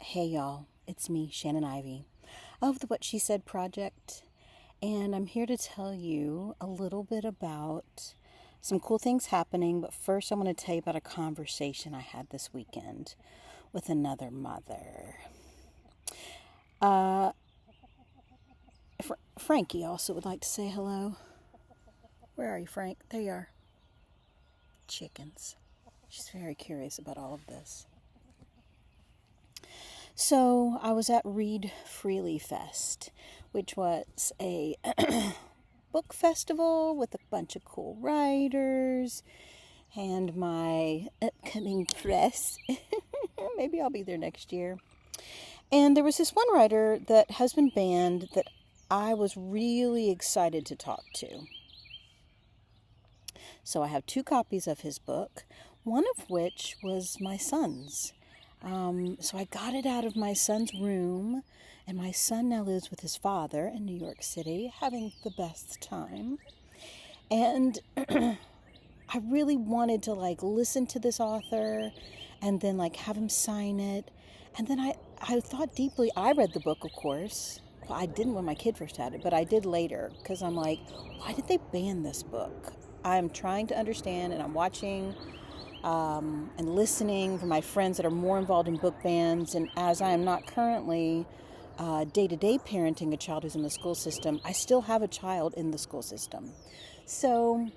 Hey y'all, it's me, Shannon Ivy, of the What She Said Project, and I'm here to tell you a little bit about some cool things happening, but first I want to tell you about a conversation I had this weekend with another mother. Frankie also would like to say hello. Where are you, Frank? There you are. Chickens. She's very curious about all of this. So I was at Read Freely Fest, which was a book festival with a bunch of cool writers and my upcoming press. Maybe I'll be there next year. And there was this one writer that has been banned that I was really excited to talk to. So I have 2 copies of his book, one of which was my son's. So I got it out of my son's room, and my son now lives with his father in New York City, having the best time. And I really wanted to listen to this author and then have him sign it. And then I thought deeply. I read the book, of course. Well, I didn't when my kid first had it, but I did later because I'm like, why did they ban this book? I'm trying to understand, and I'm watching and listening from my friends that are more involved in book bans. And as I am not currently day-to-day parenting a child who's in the school system, I still have a child in the school system. So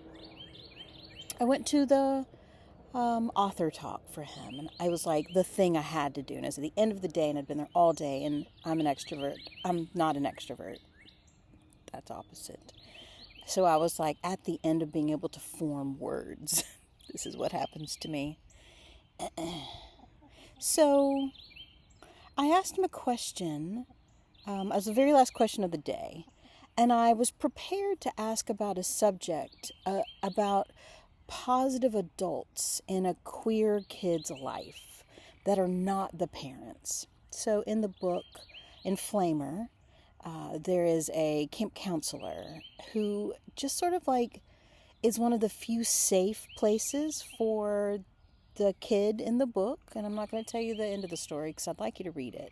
I went to the author talk for him, and I was like the thing I had to do. And it was at the end of the day, and I'd been there all day, and I'm an extrovert. I'm not an extrovert. That's opposite. So I was like at the end of being able to form words. This is what happens to me. So I asked him a question as the very last question of the day, and I was prepared to ask about a subject about positive adults in a queer kid's life that are not the parents. So in the book, in Flamer, there is a camp counselor who just sort of is one of the few safe places for the kid in the book. And I'm not going to tell you the end of the story because I'd like you to read it.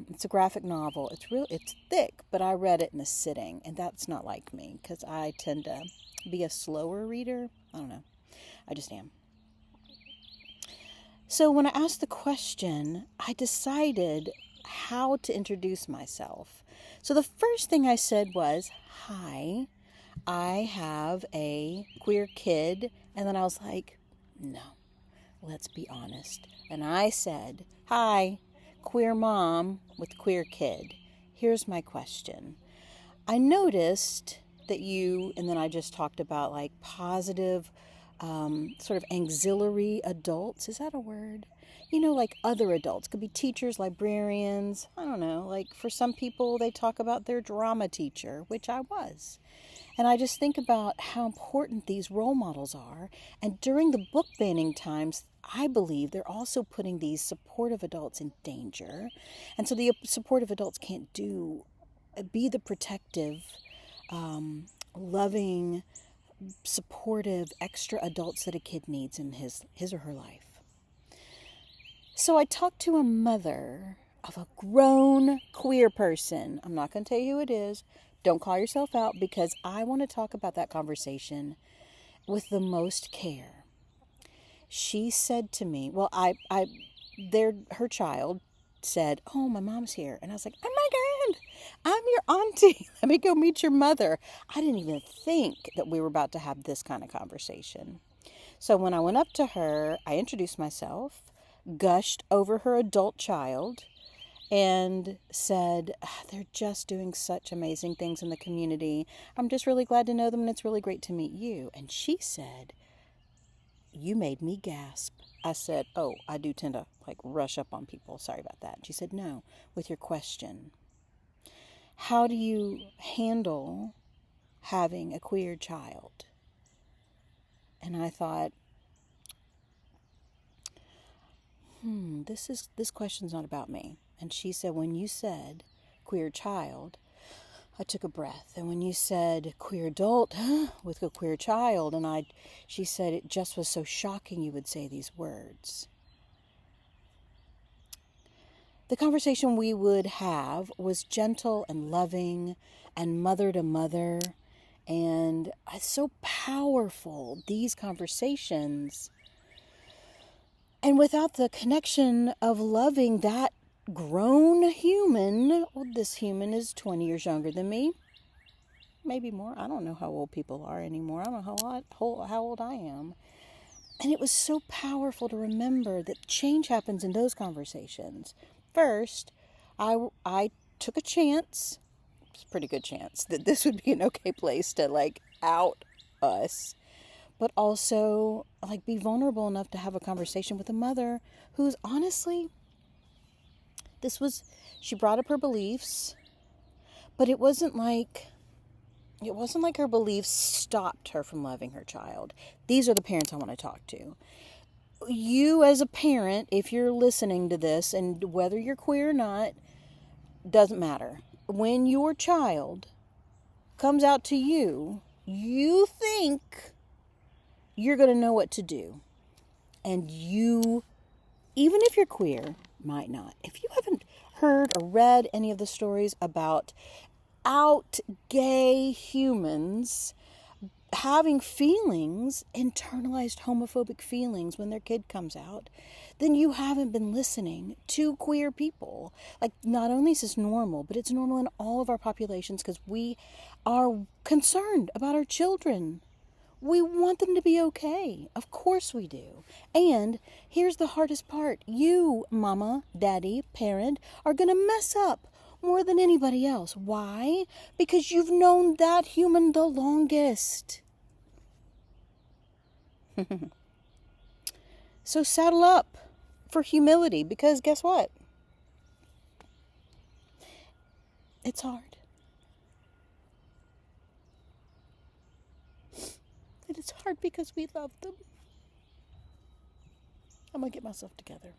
It's a graphic novel. It's thick, but I read it in a sitting, and that's not like me because I tend to be a slower reader. I don't know. I just am. So when I asked the question, I decided how to introduce myself. So the first thing I said was, "Hi, I have a queer kid." And then I was like, no, let's be honest. And I said, "Hi, queer mom with queer kid. Here's my question. I noticed that you," and then I just talked about positive, sort of auxiliary adults. Is that a word? Like other adults. Could be teachers, librarians. I don't know. For some people, they talk about their drama teacher, which I was. And I just think about how important these role models are. And during the book banning times, I believe they're also putting these supportive adults in danger. And so the supportive adults can't be the protective, loving, supportive, extra adults that a kid needs in his or her life. So I talked to a mother of a grown queer person. I'm not going to tell you who it is. Don't call yourself out because I want to talk about that conversation with the most care. She said to me, her child said, "Oh, my mom's here." And I was like, "Oh my God, I'm your auntie. Let me go meet your mother." I didn't even think that we were about to have this kind of conversation. So when I went up to her, I introduced myself, gushed over her adult child, and said, "They're just doing such amazing things in the community. I'm just really glad to know them, and it's really great to meet you." And she said, "You made me gasp." I said, "Oh, I do tend to rush up on people. Sorry about that." She said, "No, with your question. How do you handle having a queer child?" And I thought, this question's not about me. And she said, "When you said queer child," I took a breath. "And when you said queer adult with a queer child," she said, "it just was so shocking you would say these words." the conversation we would have was gentle and loving and mother to mother. And it's so powerful, these conversations. And without the connection of loving that grown human, well, this human is 20 years younger than me, maybe more. I don't know how old people are anymore. I don't know how old I am. And it was so powerful to remember that change happens in those conversations. First, I took a chance, it's a pretty good chance, that this would be an okay place to like out us, but also like be vulnerable enough to have a conversation with a mother who's honestly, she brought up her beliefs, but it wasn't like her beliefs stopped her from loving her child. These are the parents I want to talk to. You as a parent, if you're listening to this, and whether you're queer or not, doesn't matter. When your child comes out to you, you think you're going to know what to do. And you, even if you're queer, might not. If you haven't heard or read any of the stories about out gay humans having feelings, internalized homophobic feelings when their kid comes out, then you haven't been listening to queer people. Like, not only is this normal, but it's normal in all of our populations because we are concerned about our children. We want them to be okay. Of course we do. And here's the hardest part. You, mama, daddy, parent, are going to mess up more than anybody else. Why? Because you've known that human the longest. So saddle up for humility, because guess what? It's hard. And it's hard because we love them. I'm going to get myself together.